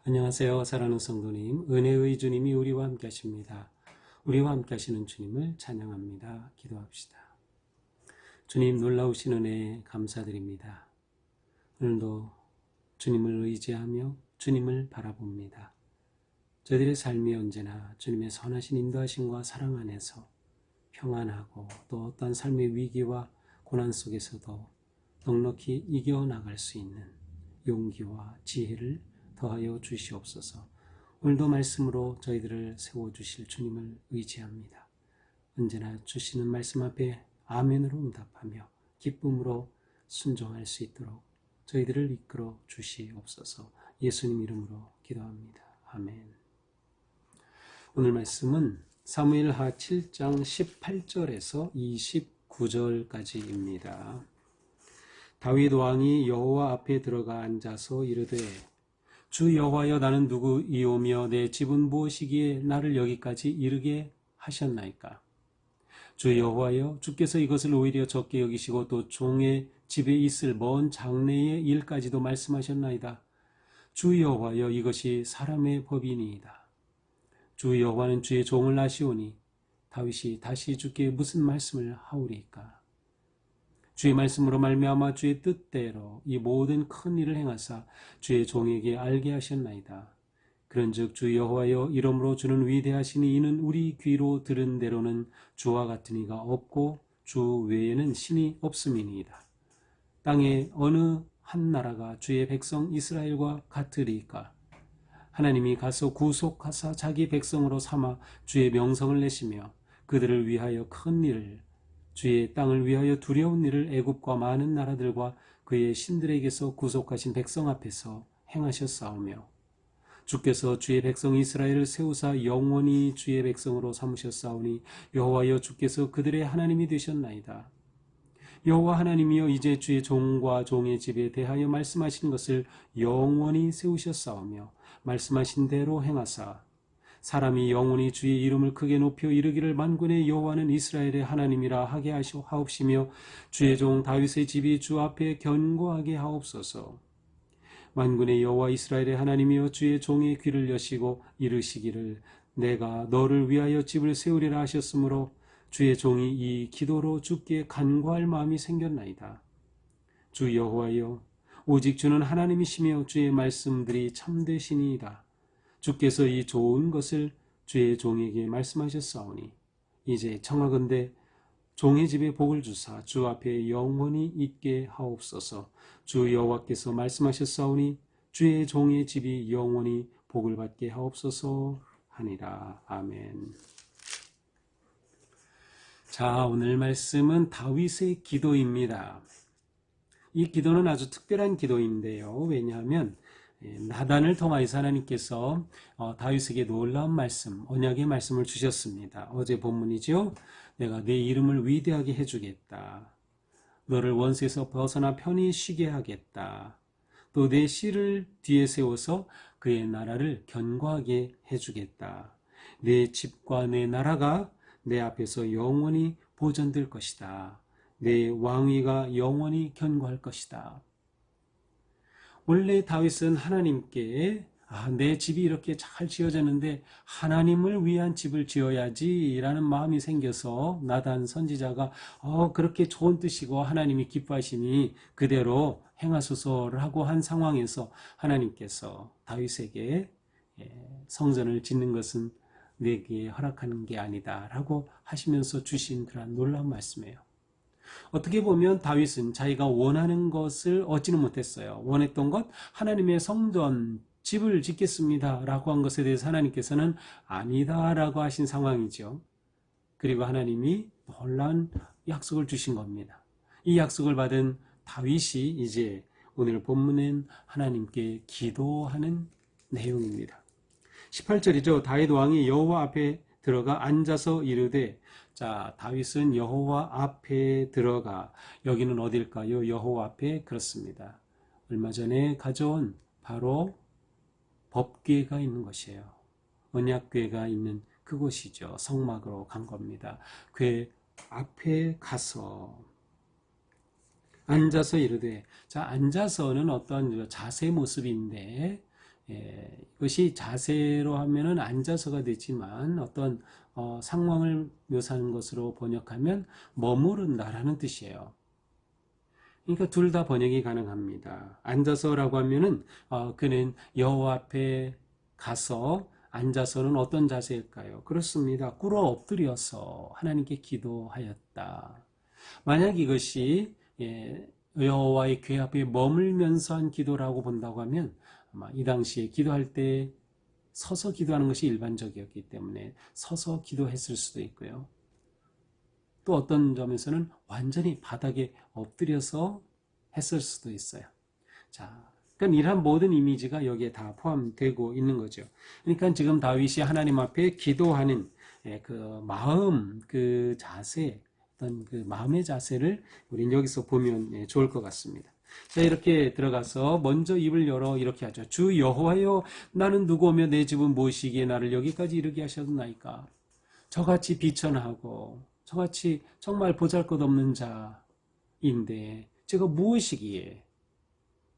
안녕하세요. 사랑하는 성도님, 은혜의 주님이 우리와 함께 하십니다. 우리와 함께 하시는 주님을 찬양합니다. 기도합시다. 주님, 놀라우신 은혜에 감사드립니다. 오늘도 주님을 의지하며 주님을 바라봅니다. 저희들의 삶이 언제나 주님의 선하신 인도하심과 사랑 안에서 평안하고 또 어떠한 삶의 위기와 고난 속에서도 넉넉히 이겨나갈 수 있는 용기와 지혜를 더하여 주시옵소서. 오늘도 말씀으로 저희들을 세워주실 주님을 의지합니다. 언제나 주시는 말씀 앞에 아멘으로 응답하며 기쁨으로 순종할 수 있도록 저희들을 이끌어 주시옵소서. 예수님 이름으로 기도합니다. 아멘. 오늘 말씀은 사무엘하 7장 18절에서 29절까지입니다. 다윗 왕이 여호와 앞에 들어가 앉아서 이르되 주 여호와여, 나는 누구이오며 내 집은 무엇이기에 나를 여기까지 이르게 하셨나이까? 주 여호와여, 주께서 이것을 오히려 적게 여기시고 또 종의 집에 있을 먼 장래의 일까지도 말씀하셨나이다. 주 여호와여, 이것이 사람의 법이니이다. 주 여호와는 주의 종을 아시오니 다윗이 다시 주께 무슨 말씀을 하오리까? 주의 말씀으로 말미암아 주의 뜻대로 이 모든 큰 일을 행하사 주의 종에게 알게 하셨나이다. 그런즉 주 여호와여, 이러므로 주는 위대하시니 이는 우리 귀로 들은 대로는 주와 같은 이가 없고 주 외에는 신이 없음이니이다. 땅에 어느 한 나라가 주의 백성 이스라엘과 같으리까? 하나님이 가서 구속하사 자기 백성으로 삼아 주의 명성을 내시며 그들을 위하여 큰 일을, 주의 땅을 위하여 두려운 일을 애굽과 많은 나라들과 그의 신들에게서 구속하신 백성 앞에서 행하셨사오며, 주께서 주의 백성 이스라엘을 세우사 영원히 주의 백성으로 삼으셨사오니 여호와여, 주께서 그들의 하나님이 되셨나이다. 여호와 하나님이여, 이제 주의 종과 종의 집에 대하여 말씀하신 것을 영원히 세우셨사오며 말씀하신 대로 행하사 사람이 영원히 주의 이름을 크게 높여 이르기를 만군의 여호와는 이스라엘의 하나님이라 하게 하옵시며 주의 종 다윗의 집이 주 앞에 견고하게 하옵소서. 만군의 여호와 이스라엘의 하나님이여, 주의 종의 귀를 여시고 이르시기를 내가 너를 위하여 집을 세우리라 하셨으므로 주의 종이 이 기도로 주께 간구할 마음이 생겼나이다. 주 여호와여, 오직 주는 하나님이시며 주의 말씀들이 참되시니이다. 주께서 이 좋은 것을 주의 종에게 말씀하셨사오니 이제 청하건대 종의 집에 복을 주사 주 앞에 영원히 있게 하옵소서. 주 여호와께서 말씀하셨사오니 주의 종의 집이 영원히 복을 받게 하옵소서 하니라. 아멘. 자, 오늘 말씀은 다윗의 기도입니다. 이 기도는 아주 특별한 기도인데요. 왜냐하면 나단을 통하여서 하나님께서 다윗에게 놀라운 말씀, 언약의 말씀을 주셨습니다. 어제 본문이죠. 내가 내 이름을 위대하게 해주겠다. 너를 원수에서 벗어나 편히 쉬게 하겠다. 또 내 씨를 뒤에 세워서 그의 나라를 견고하게 해주겠다. 내 집과 내 나라가 내 앞에서 영원히 보존될 것이다. 내 왕위가 영원히 견고할 것이다. 원래 다윗은 하나님께 내 집이 이렇게 잘 지어졌는데 하나님을 위한 집을 지어야지 라는 마음이 생겨서 나단 선지자가 그렇게 좋은 뜻이고 하나님이 기뻐하시니 그대로 행하소서라고 한 상황에서 하나님께서 다윗에게 성전을 짓는 것은 내게 허락하는 게 아니다 라고 하시면서 주신 그런 놀라운 말씀이에요. 어떻게 보면 다윗은 자기가 원하는 것을 얻지는 못했어요. 원했던 것, 하나님의 성전, 집을 짓겠습니다 라고 한 것에 대해서 하나님께서는 아니다 라고 하신 상황이죠. 그리고 하나님이 놀라운 약속을 주신 겁니다. 이 약속을 받은 다윗이 이제 오늘 본문엔 하나님께 기도하는 내용입니다. 18절이죠. 다윗 왕이 여호와 앞에 들어가 앉아서 이르되, 자, 다윗은 여호와 앞에 들어가, 여기는 어딜까요? 여호와 앞에, 그렇습니다. 얼마 전에 가져온 바로 법궤가 있는 것이에요. 언약궤가 있는 그곳이죠. 성막으로 간 겁니다. 궤 앞에 가서 앉아서 이르되, 자, 앉아서는 어떤 자세 모습인데 이것이 자세로 하면은 앉아서가 되지만 어떤 상황을 묘사하는 것으로 번역하면 머무른다라는 뜻이에요. 그러니까 둘 다 번역이 가능합니다. 앉아서라고 하면은 그는 여호와 앞에 가서 앉아서는 어떤 자세일까요? 그렇습니다. 꿇어 엎드려서 하나님께 기도하였다. 만약 이것이 여호와의 궤 앞에 머물면서 한 기도라고 본다고 하면 아마 이 당시에 기도할 때 서서 기도하는 것이 일반적이었기 때문에 서서 기도했을 수도 있고요. 또 어떤 점에서는 완전히 바닥에 엎드려서 했을 수도 있어요. 자, 그러니까 이러한 모든 이미지가 여기에 다 포함되고 있는 거죠. 그러니까 지금 다윗이 하나님 앞에 기도하는 그 마음, 그 자세, 어떤 그 마음의 자세를 우리는 여기서 보면 좋을 것 같습니다. 자, 이렇게 들어가서 먼저 입을 열어 이렇게 하죠. 주 여호와여, 나는 누구오며 내 집은 무엇이기에 나를 여기까지 이르게 하셨나이까. 저같이 비천하고 저같이 정말 보잘것없는 자인데 제가 무엇이기에,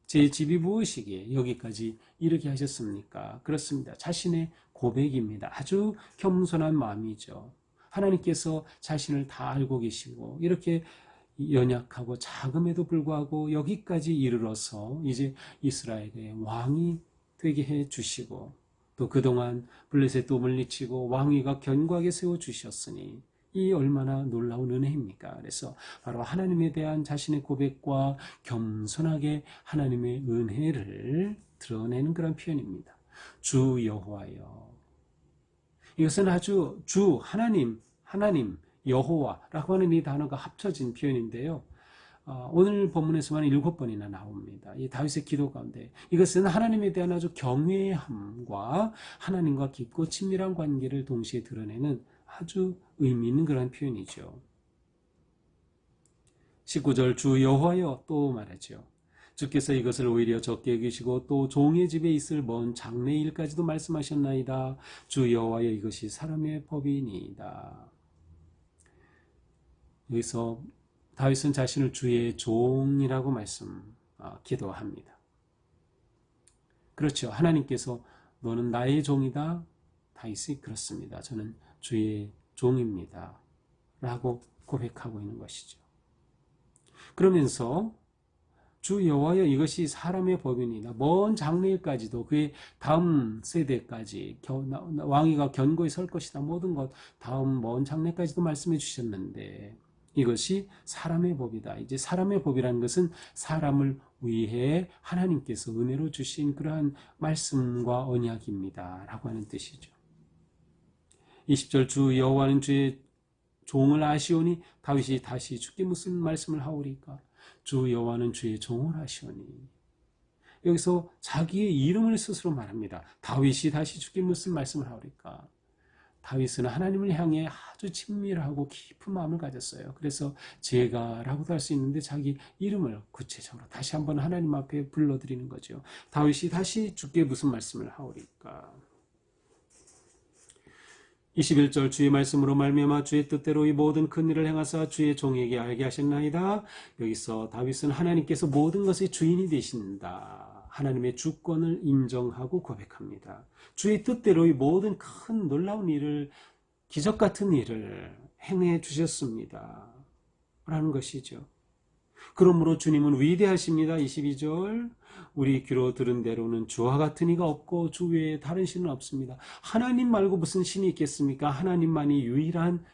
제 집이 무엇이기에 여기까지 이르게 하셨습니까? 그렇습니다. 자신의 고백입니다. 아주 겸손한 마음이죠. 하나님께서 자신을 다 알고 계시고 이렇게 연약하고 작음에도 불구하고 여기까지 이르러서 이제 이스라엘의 왕이 되게 해 주시고 또 그동안 블레셋도 물리치고 왕위가 견고하게 세워주셨으니 이 얼마나 놀라운 은혜입니까? 그래서 바로 하나님에 대한 자신의 고백과 겸손하게 하나님의 은혜를 드러내는 그런 표현입니다. 주 여호와여. 이것은 아주 주 하나님 여호와라고 하는 이 단어가 합쳐진 표현인데요. 오늘 본문에서만 7번이나 나옵니다. 이 다윗의 기도 가운데 이것은 하나님에 대한 아주 경외함과 하나님과 깊고 친밀한 관계를 동시에 드러내는 아주 의미 있는 그런 표현이죠. 19절 주 여호와여 또 말하죠. 주께서 이것을 오히려 적게 여기시고 또 종의 집에 있을 먼 장래 일까지도 말씀하셨나이다. 주 여호와여 이것이 사람의 법이니이다. 여기서 다윗은 자신을 주의 종이라고 기도합니다. 그렇죠. 하나님께서 너는 나의 종이다. 다윗이 그렇습니다. 저는 주의 종입니다. 라고 고백하고 있는 것이죠. 그러면서 주 여호와여 이것이 사람의 법이니이다. 먼 장래일까지도 그의 다음 세대까지 왕위가 견고히 설 것이다. 모든 것 다음 먼 장래까지도 말씀해 주셨는데 이것이 사람의 법이다. 이제 사람의 법이라는 것은 사람을 위해 하나님께서 은혜로 주신 그러한 말씀과 언약입니다. 라고 하는 뜻이죠. 20절 주 여호와는 주의 종을 아시오니 다윗이 다시 주께 무슨 말씀을 하오리까? 주 여호와는 주의 종을 아시오니. 여기서 자기의 이름을 스스로 말합니다. 다윗이 다시 주께 무슨 말씀을 하오리까? 다윗은 하나님을 향해 아주 친밀하고 깊은 마음을 가졌어요. 그래서 제가라고도 할 수 있는데 자기 이름을 구체적으로 다시 한번 하나님 앞에 불러드리는 거죠. 다윗이 다시 주께 무슨 말씀을 하오리까? 21절 주의 말씀으로 말미암아 주의 뜻대로 이 모든 큰 일을 행하사 주의 종에게 알게 하셨나이다. 여기서 다윗은 하나님께서 모든 것의 주인이 되신다. 하나님의 주권을 인정하고 고백합니다. 주의 뜻대로 이 모든 큰 놀라운 일을, 기적 같은 일을 행해 주셨습니다. 라는 것이죠. 그러므로 주님은 위대하십니다. 22절 우리 귀로 들은 대로는 주와 같은 이가 없고 주 외에 다른 신은 없습니다. 하나님 말고 무슨 신이 있겠습니까? 하나님만이 유일한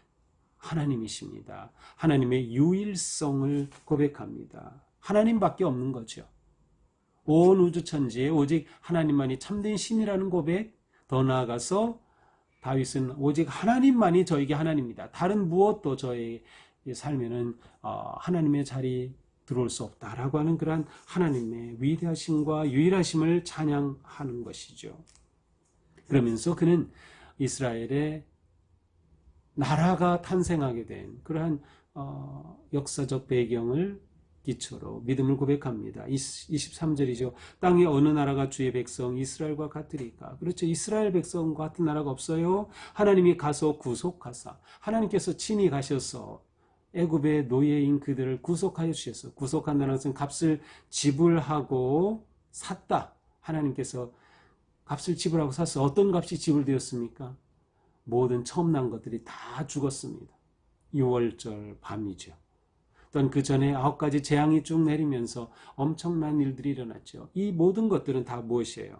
하나님이십니다. 하나님의 유일성을 고백합니다. 하나님밖에 없는 거죠. 온 우주천지에 오직 하나님만이 참된 신이라는 고백, 더 나아가서 다윗은 오직 하나님만이 저에게 하나님입니다. 다른 무엇도 저의 삶에는 하나님의 자리 들어올 수 없다라고 하는 그러한 하나님의 위대하심과 유일하심을 찬양하는 것이죠. 그러면서 그는 이스라엘의 나라가 탄생하게 된 그러한 역사적 배경을 기초로 믿음을 고백합니다. 23절이죠. 땅에 어느 나라가 주의 백성 이스라엘과 같으리까? 그렇죠. 이스라엘 백성과 같은 나라가 없어요. 하나님이 가서 구속하사 하나님께서 친히 가셔서 애굽의 노예인 그들을 구속하여 주셨어. 구속한다는 것은 값을 지불하고 샀다. 하나님께서 값을 지불하고 샀어요. 어떤 값이 지불되었습니까? 모든 처음 난 것들이 다 죽었습니다. 6월절 밤이죠. 또한 그 전에 9가지 재앙이 쭉 내리면서 엄청난 일들이 일어났죠. 이 모든 것들은 다 무엇이에요?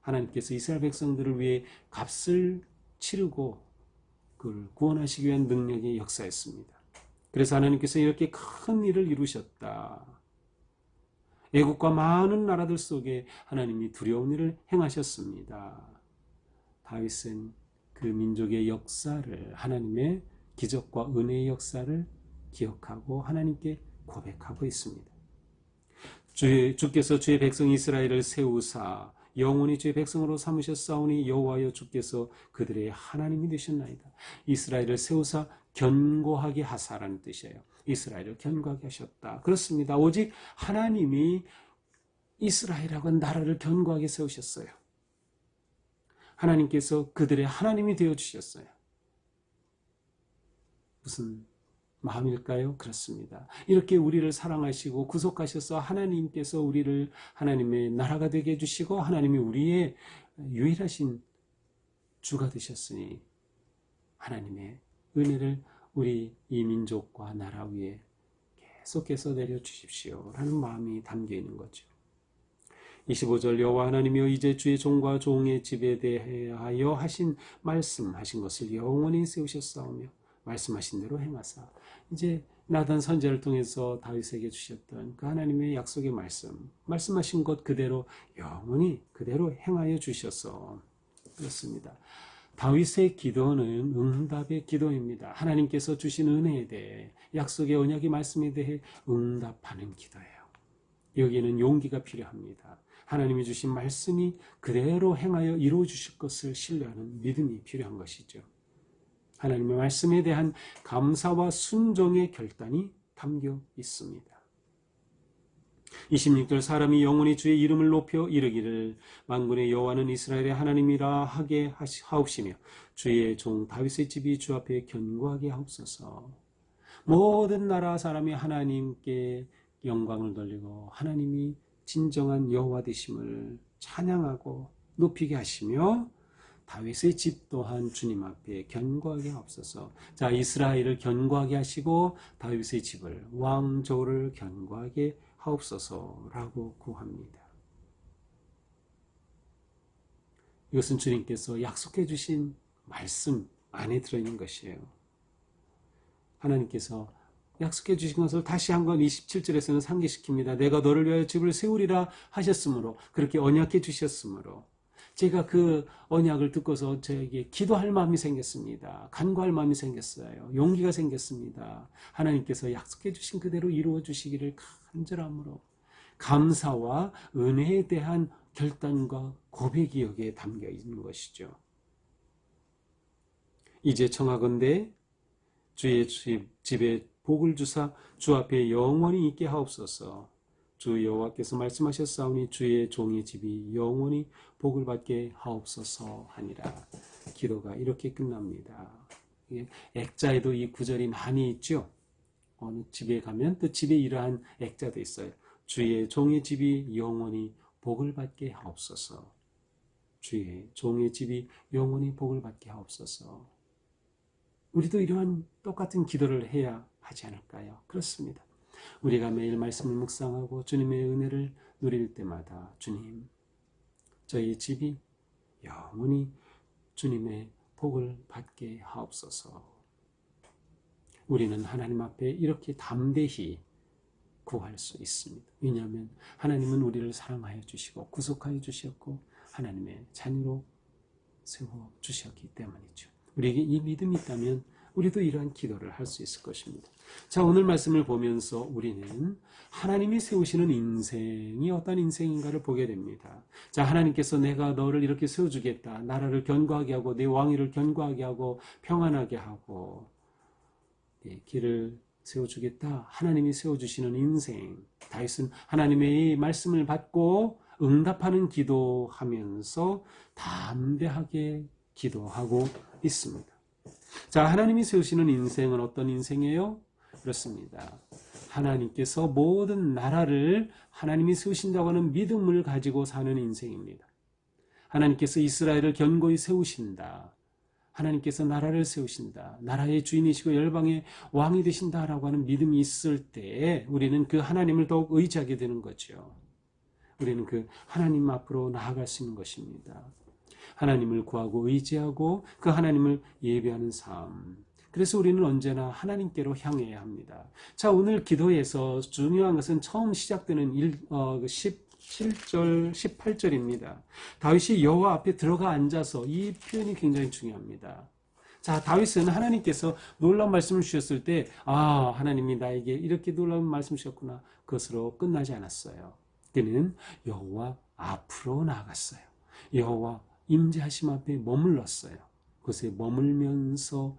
하나님께서 이스라엘 백성들을 위해 값을 치르고 그를 구원하시기 위한 능력의 역사였습니다. 그래서 하나님께서 이렇게 큰 일을 이루셨다. 애국과 많은 나라들 속에 하나님이 두려운 일을 행하셨습니다. 다윗은 그 민족의 역사를, 하나님의 기적과 은혜의 역사를 기억하고 하나님께 고백하고 있습니다. 주께서 주의 백성 이스라엘을 세우사 영원히 주의 백성으로 삼으셨사오니 여호와여 주께서 그들의 하나님이 되셨나이다. 이스라엘을 세우사 견고하게 하사라는 뜻이에요. 이스라엘을 견고하게 하셨다. 그렇습니다. 오직 하나님이 이스라엘하고 나라를 견고하게 세우셨어요. 하나님께서 그들의 하나님이 되어주셨어요. 무슨 마음일까요? 그렇습니다. 이렇게 우리를 사랑하시고 구속하셔서 하나님께서 우리를 하나님의 나라가 되게 해주시고 하나님이 우리의 유일하신 주가 되셨으니 하나님의 은혜를 우리 이 민족과 나라 위에 계속해서 내려주십시오 라는 마음이 담겨 있는 거죠. 25절 여호와 하나님이여 이제 주의 종과 종의 집에 대하여 하신 말씀하신 것을 영원히 세우셨사오며 말씀하신 대로 행하사. 이제 나단 선지자를 통해서 다윗에게 주셨던 그 하나님의 약속의 말씀하신 것 그대로 영원히 그대로 행하여 주셔서. 그렇습니다. 다윗의 기도는 응답의 기도입니다. 하나님께서 주신 은혜에 대해, 약속의 언약의 말씀에 대해 응답하는 기도예요. 여기에는 용기가 필요합니다. 하나님이 주신 말씀이 그대로 행하여 이루어 주실 것을 신뢰하는 믿음이 필요한 것이죠. 하나님의 말씀에 대한 감사와 순종의 결단이 담겨 있습니다. 26절 사람이 영원히 주의 이름을 높여 이르기를 만군의 여호와는 이스라엘의 하나님이라 하게 하옵시며 주의 종 다윗의 집이 주 앞에 견고하게 하옵소서. 모든 나라 사람이 하나님께 영광을 돌리고 하나님이 진정한 여호와 되심을 찬양하고 높이게 하시며 다윗의 집 또한 주님 앞에 견고하게 하옵소서. 자, 이스라엘을 견고하게 하시고 다윗의 집을, 왕조를 견고하게 하옵소서라고 구합니다. 이것은 주님께서 약속해 주신 말씀 안에 들어있는 것이에요. 하나님께서 약속해 주신 것을 다시 한번 27절에서는 상기시킵니다. 내가 너를 위하여 집을 세우리라 하셨으므로, 그렇게 언약해 주셨으므로 제가 그 언약을 듣고서 저에게 기도할 마음이 생겼습니다. 간구할 마음이 생겼어요. 용기가 생겼습니다. 하나님께서 약속해 주신 그대로 이루어 주시기를 간절함으로 감사와 은혜에 대한 결단과 고백이 여기에 담겨 있는 것이죠. 이제 청하건대 주의 집에 복을 주사 주 앞에 영원히 있게 하옵소서. 주 여호와께서 말씀하셨사오니 주의 종의 집이 영원히 복을 받게 하옵소서 하니라. 기도가 이렇게 끝납니다. 액자에도 이 구절이 많이 있죠. 어느 집에 가면 또 집에 이러한 액자도 있어요. 주의 종의 집이 영원히 복을 받게 하옵소서. 주의 종의 집이 영원히 복을 받게 하옵소서. 우리도 이러한 똑같은 기도를 해야 하지 않을까요? 그렇습니다. 우리가 매일 말씀을 묵상하고 주님의 은혜를 누릴 때마다 주님, 저희 집이 영원히 주님의 복을 받게 하옵소서. 우리는 하나님 앞에 이렇게 담대히 구할 수 있습니다. 왜냐하면 하나님은 우리를 사랑하여 주시고 구속하여 주셨고 하나님의 자녀로 세워주셨기 때문이죠. 우리에게 이 믿음이 있다면 우리도 이러한 기도를 할 수 있을 것입니다. 자, 오늘 말씀을 보면서 우리는 하나님이 세우시는 인생이 어떤 인생인가를 보게 됩니다. 자, 하나님께서 내가 너를 이렇게 세워주겠다. 나라를 견고하게 하고 내 왕위를 견고하게 하고 평안하게 하고 내 길을 세워주겠다. 하나님이 세워주시는 인생. 다윗은 하나님의 말씀을 받고 응답하는 기도하면서 담대하게 기도하고 있습니다. 자, 하나님이 세우시는 인생은 어떤 인생이에요? 그렇습니다. 하나님께서 모든 나라를 하나님이 세우신다고 하는 믿음을 가지고 사는 인생입니다. 하나님께서 이스라엘을 견고히 세우신다. 하나님께서 나라를 세우신다. 나라의 주인이시고 열방의 왕이 되신다라고 하는 믿음이 있을 때 우리는 그 하나님을 더욱 의지하게 되는 거죠. 우리는 그 하나님 앞으로 나아갈 수 있는 것입니다. 하나님을 구하고 의지하고 그 하나님을 예배하는 삶. 그래서 우리는 언제나 하나님께로 향해야 합니다. 자, 오늘 기도에서 중요한 것은 처음 시작되는 17절, 18절입니다. 다윗이 여호와 앞에 들어가 앉아서, 이 표현이 굉장히 중요합니다. 자, 다윗은 하나님께서 놀라운 말씀을 주셨을 때, 아, 하나님이 나에게 이렇게 놀라운 말씀 주셨구나. 그것으로 끝나지 않았어요. 그는 여호와 앞으로 나아갔어요. 여호와 임재하심 앞에 머물렀어요. 그것에 머물면서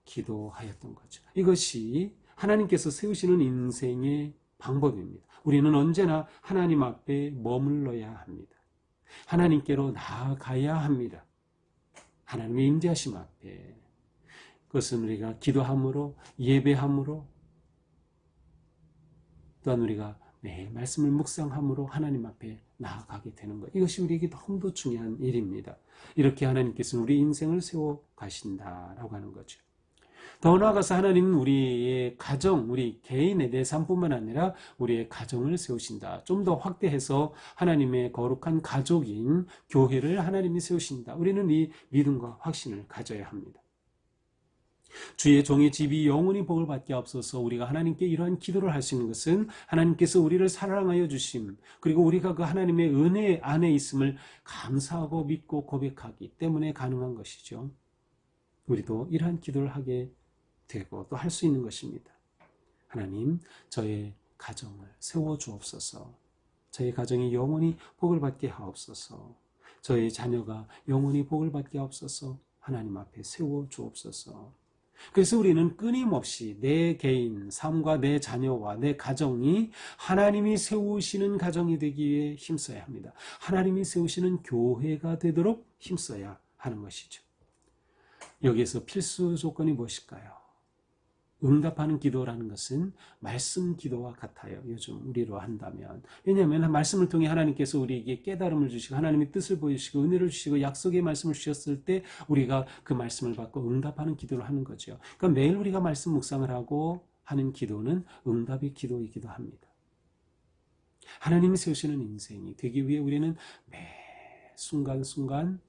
기도하였던 거죠. 이것이 하나님께서 세우시는 인생의 방법입니다. 우리는 언제나 하나님 앞에 머물러야 합니다. 하나님께로 나아가야 합니다. 하나님의 임재하심 앞에. 그것은 우리가 기도함으로, 예배함으로, 또한 우리가 매일 말씀을 묵상함으로 하나님 앞에 나아가게 되는 것. 이것이 우리에게 너무도 중요한 일입니다. 이렇게 하나님께서는 우리 인생을 세워 가신다라고 하는 거죠. 더 나아가서 하나님은 우리의 가정, 우리 개인의 내 삶뿐만 아니라 우리의 가정을 세우신다. 좀 더 확대해서 하나님의 거룩한 가족인 교회를 하나님이 세우신다. 우리는 이 믿음과 확신을 가져야 합니다. 주의 종의 집이 영원히 복을 받게 앞서서 우리가 하나님께 이러한 기도를 할 수 있는 것은 하나님께서 우리를 사랑하여 주심, 그리고 우리가 그 하나님의 은혜 안에 있음을 감사하고 믿고 고백하기 때문에 가능한 것이죠. 우리도 이러한 기도를 하게 되고 또 할 수 있는 것입니다. 하나님, 저의 가정을 세워주옵소서. 저의 가정이 영원히 복을 받게 하옵소서. 저의 자녀가 영원히 복을 받게 하옵소서. 하나님 앞에 세워주옵소서. 그래서 우리는 끊임없이 내 개인 삶과 내 자녀와 내 가정이 하나님이 세우시는 가정이 되기 위해 힘써야 합니다. 하나님이 세우시는 교회가 되도록 힘써야 하는 것이죠. 여기에서 필수 조건이 무엇일까요? 응답하는 기도라는 것은 말씀 기도와 같아요. 요즘 우리로 한다면. 왜냐하면 말씀을 통해 하나님께서 우리에게 깨달음을 주시고 하나님의 뜻을 보여주시고 은혜를 주시고 약속의 말씀을 주셨을 때 우리가 그 말씀을 받고 응답하는 기도를 하는 거죠. 그러니까 매일 우리가 말씀 묵상을 하고 하는 기도는 응답의 기도이기도 합니다. 하나님이 세우시는 인생이 되기 위해 우리는 매 순간순간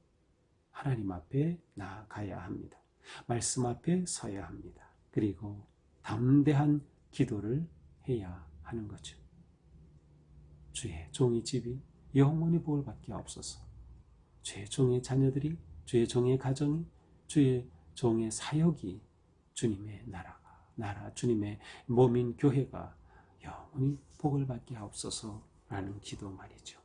하나님 앞에 나아가야 합니다. 말씀 앞에 서야 합니다. 그리고 담대한 기도를 해야 하는 거죠. 주의 종의 집이 영원히 복을 받게 하옵소서. 주의 종의 자녀들이, 주의 종의 가정이, 주의 종의 사역이, 주님의 나라, 주님의 몸인 교회가 영원히 복을 받게 하옵소서라는 기도 말이죠.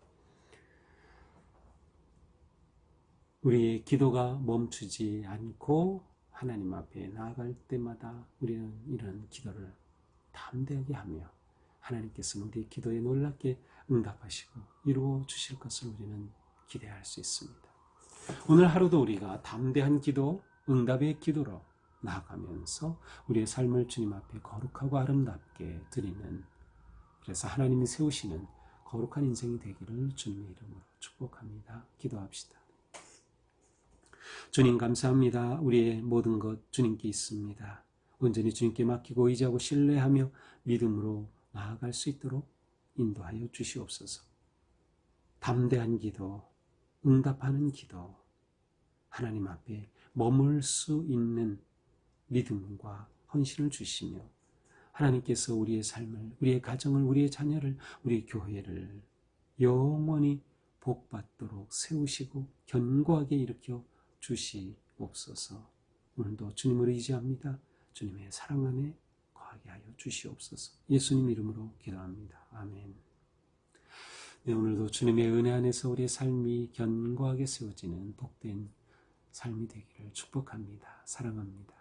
우리의 기도가 멈추지 않고 하나님 앞에 나아갈 때마다 우리는 이런 기도를 담대하게 하며 하나님께서는 우리의 기도에 놀랍게 응답하시고 이루어 주실 것을 우리는 기대할 수 있습니다. 오늘 하루도 우리가 담대한 기도, 응답의 기도로 나아가면서 우리의 삶을 주님 앞에 거룩하고 아름답게 드리는, 그래서 하나님이 세우시는 거룩한 인생이 되기를 주님의 이름으로 축복합니다. 기도합시다. 주님 감사합니다. 우리의 모든 것 주님께 있습니다. 온전히 주님께 맡기고 의지하고 신뢰하며 믿음으로 나아갈 수 있도록 인도하여 주시옵소서. 담대한 기도, 응답하는 기도, 하나님 앞에 머물 수 있는 믿음과 헌신을 주시며 하나님께서 우리의 삶을, 우리의 가정을, 우리의 자녀를, 우리의 교회를 영원히 복받도록 세우시고 견고하게 일으켜 주시옵소서. 오늘도 주님을 의지합니다. 주님의 사랑 안에 거하게 하여 주시옵소서. 예수님 이름으로 기도합니다. 아멘. 네, 오늘도 주님의 은혜 안에서 우리의 삶이 견고하게 세워지는 복된 삶이 되기를 축복합니다. 사랑합니다.